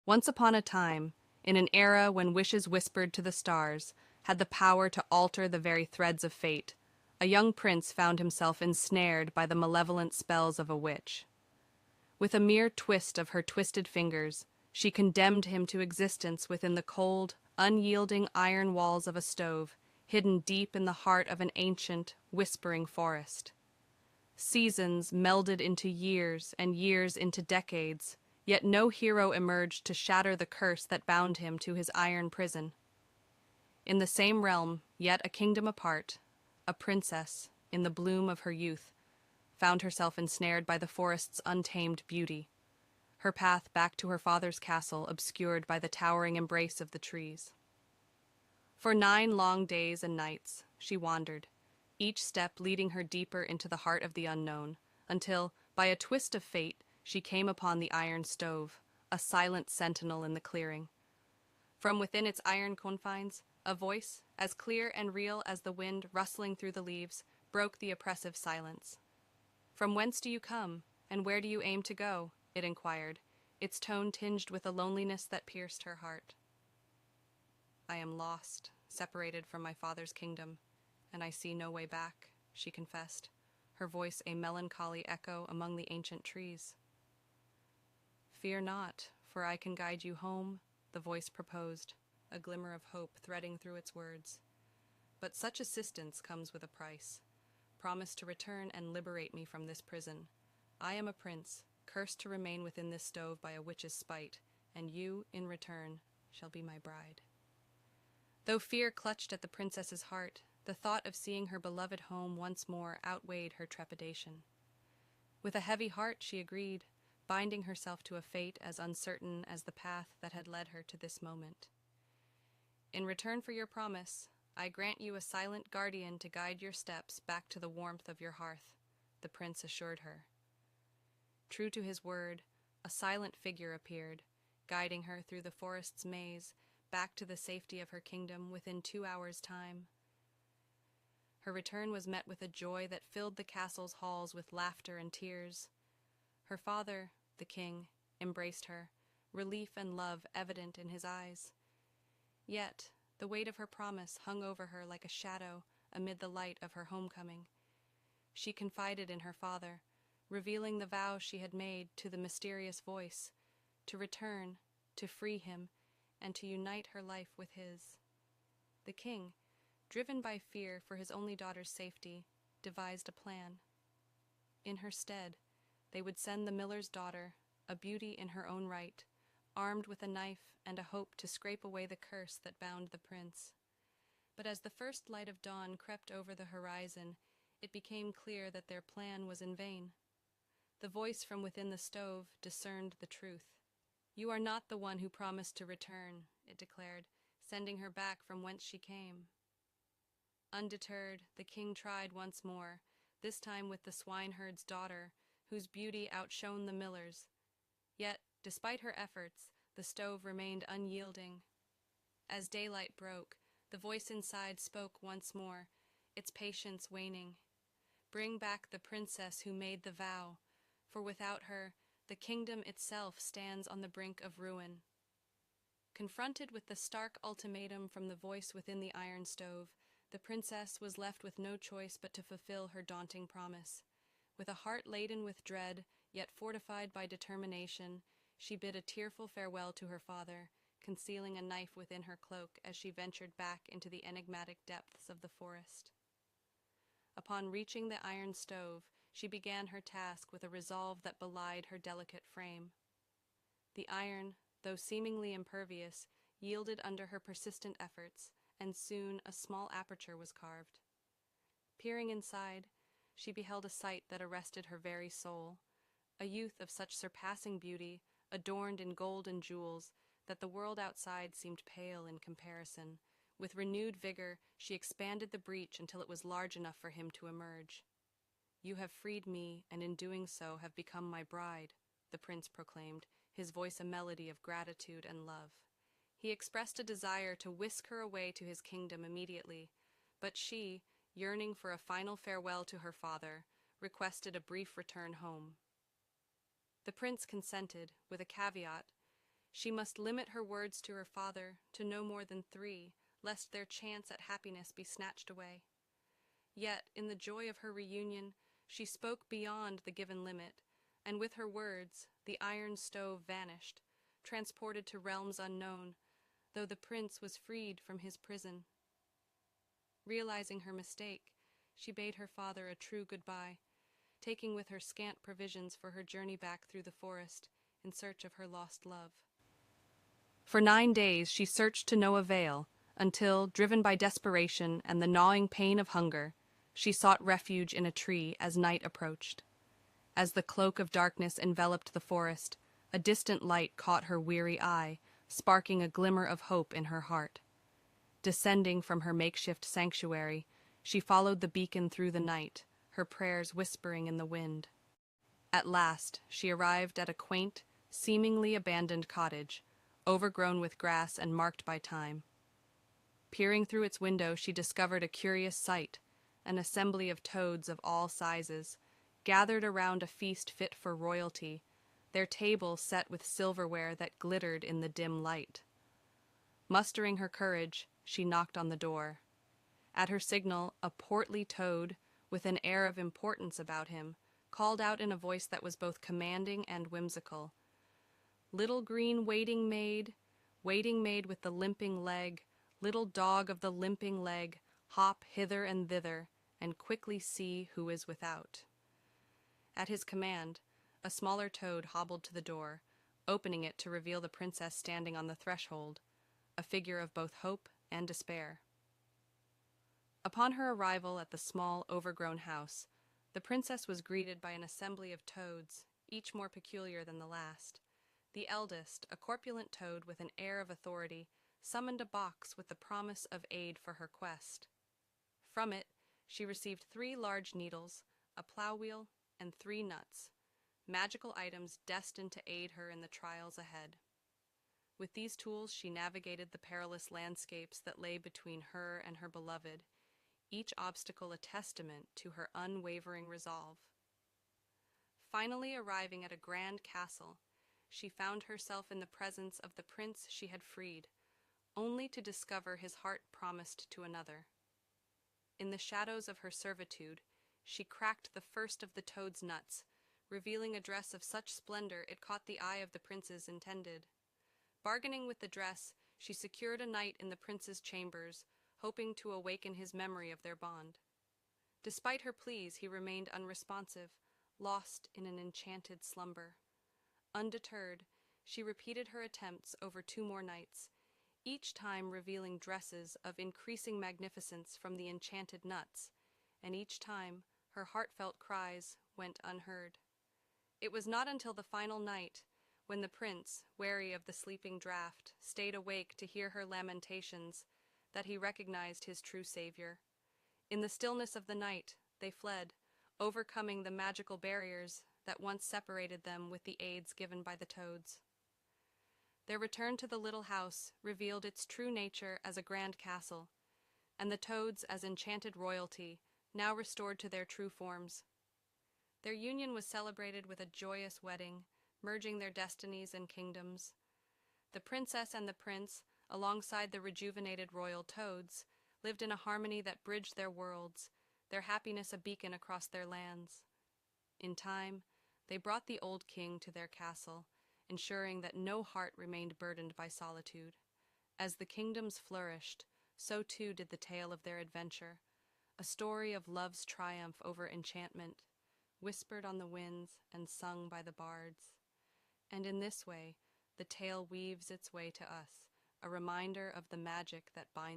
Once upon a time, in an era when wishes whispered to the stars had the power to alter the very threads of fate, a young prince found himself ensnared by the malevolent spells of a witch. With a mere twist of her twisted fingers, she condemned him to existence within the cold, unyielding iron walls of a stove, hidden deep in the heart of an ancient, whispering forest. Seasons melded into years and years into decades, yet no hero emerged to shatter the curse that bound him to his iron prison. In the same realm, yet a kingdom apart, a princess, in the bloom of her youth, found herself ensnared by the forest's untamed beauty, her path back to her father's castle obscured by the towering embrace of the trees. For 9 long days and nights she wandered, each step leading her deeper into the heart of the unknown, until, by a twist of fate, she came upon the iron stove, a silent sentinel in the clearing. From within its iron confines, a voice, as clear and real as the wind rustling through the leaves, broke the oppressive silence. "From whence do you come, and where do you aim to go?" it inquired, its tone tinged with a loneliness that pierced her heart. "I am lost, separated from my father's kingdom, and I see no way back," she confessed, her voice a melancholy echo among the ancient trees. "Fear not, for I can guide you home," the voice proposed, a glimmer of hope threading through its words. "But such assistance comes with a price. Promise to return and liberate me from this prison. I am a prince, cursed to remain within this stove by a witch's spite, and you, in return, shall be my bride." Though fear clutched at the princess's heart, the thought of seeing her beloved home once more outweighed her trepidation. With a heavy heart she agreed, binding herself to a fate as uncertain as the path that had led her to this moment. "In return for your promise, I grant you a silent guardian to guide your steps back to the warmth of your hearth," the prince assured her. True to his word, a silent figure appeared, guiding her through the forest's maze, back to the safety of her kingdom within 2 hours' time. Her return was met with a joy that filled the castle's halls with laughter and tears. Her father, the king, embraced her, relief and love evident in his eyes. Yet, the weight of her promise hung over her like a shadow amid the light of her homecoming. She confided in her father, revealing the vow she had made to the mysterious voice, to return, to free him, and to unite her life with his. The king, driven by fear for his only daughter's safety, devised a plan. In her stead, they would send the miller's daughter, a beauty in her own right, armed with a knife and a hope to scrape away the curse that bound the prince. But as the first light of dawn crept over the horizon, it became clear that their plan was in vain. The voice from within the stove discerned the truth. "You are not the one who promised to return," it declared, sending her back from whence she came. Undeterred, the king tried once more, this time with the swineherd's daughter, whose beauty outshone the miller's. Yet, despite her efforts, the stove remained unyielding. As daylight broke, the voice inside spoke once more, its patience waning. "Bring back the princess who made the vow, for without her, the kingdom itself stands on the brink of ruin." Confronted with the stark ultimatum from the voice within the iron stove, the princess was left with no choice but to fulfill her daunting promise. With a heart laden with dread, yet fortified by determination, she bid a tearful farewell to her father, concealing a knife within her cloak as she ventured back into the enigmatic depths of the forest. Upon reaching the iron stove, she began her task with a resolve that belied her delicate frame. The iron, though seemingly impervious, yielded under her persistent efforts, and soon a small aperture was carved. Peering inside, she beheld a sight that arrested her very soul, a youth of such surpassing beauty, adorned in gold and jewels, that the world outside seemed pale in comparison. With renewed vigor, she expanded the breach until it was large enough for him to emerge. "You have freed me, and in doing so have become my bride," the prince proclaimed, his voice a melody of gratitude and love. He expressed a desire to whisk her away to his kingdom immediately, but she, yearning for a final farewell to her father, requested a brief return home. The prince consented, with a caveat. She must limit her words to her father to no more than 3, lest their chance at happiness be snatched away. Yet, in the joy of her reunion, she spoke beyond the given limit, and with her words, the iron stove vanished, transported to realms unknown, though the prince was freed from his prison. Realizing her mistake, she bade her father a true goodbye, taking with her scant provisions for her journey back through the forest in search of her lost love. For 9 days she searched to no avail, until, driven by desperation and the gnawing pain of hunger, she sought refuge in a tree as night approached. As the cloak of darkness enveloped the forest, a distant light caught her weary eye, sparking a glimmer of hope in her heart. Descending from her makeshift sanctuary, she followed the beacon through the night, her prayers whispering in the wind. At last, she arrived at a quaint, seemingly abandoned cottage, overgrown with grass and marked by time. Peering through its window, she discovered a curious sight, an assembly of toads of all sizes, gathered around a feast fit for royalty, their tables set with silverware that glittered in the dim light. Mustering her courage, she knocked on the door. At her signal, a portly toad, with an air of importance about him, called out in a voice that was both commanding and whimsical. "Little green waiting maid with the limping leg, little dog of the limping leg, hop hither and thither, and quickly see who is without." At his command, a smaller toad hobbled to the door, opening it to reveal the princess standing on the threshold, a figure of both hope and despair. Upon her arrival at the small, overgrown house, the princess was greeted by an assembly of toads, each more peculiar than the last. The eldest, a corpulent toad with an air of authority, summoned a box with the promise of aid for her quest. From it, she received 3 large needles, a plow wheel, and 3 nuts, magical items destined to aid her in the trials ahead. With these tools, she navigated the perilous landscapes that lay between her and her beloved, each obstacle a testament to her unwavering resolve. Finally arriving at a grand castle, she found herself in the presence of the prince she had freed, only to discover his heart promised to another. In the shadows of her servitude, she cracked the first of the toad's nuts, revealing a dress of such splendor it caught the eye of the prince's intended. Bargaining with the dress, she secured a night in the prince's chambers, hoping to awaken his memory of their bond. Despite her pleas, he remained unresponsive, lost in an enchanted slumber. Undeterred, she repeated her attempts over 2 more nights, each time revealing dresses of increasing magnificence from the enchanted nuts, and each time her heartfelt cries went unheard. It was not until the final night, when the prince, wary of the sleeping draft, stayed awake to hear her lamentations, that he recognized his true savior. In the stillness of the night, they fled, overcoming the magical barriers that once separated them with the aids given by the toads. Their return to the little house revealed its true nature as a grand castle, and the toads as enchanted royalty, now restored to their true forms. Their union was celebrated with a joyous wedding, merging their destinies and kingdoms. The princess and the prince, alongside the rejuvenated royal toads, lived in a harmony that bridged their worlds, their happiness a beacon across their lands. In time, they brought the old king to their castle, ensuring that no heart remained burdened by solitude. As the kingdoms flourished, so too did the tale of their adventure, a story of love's triumph over enchantment, whispered on the winds and sung by the bards. And in this way, the tale weaves its way to us, a reminder of the magic that binds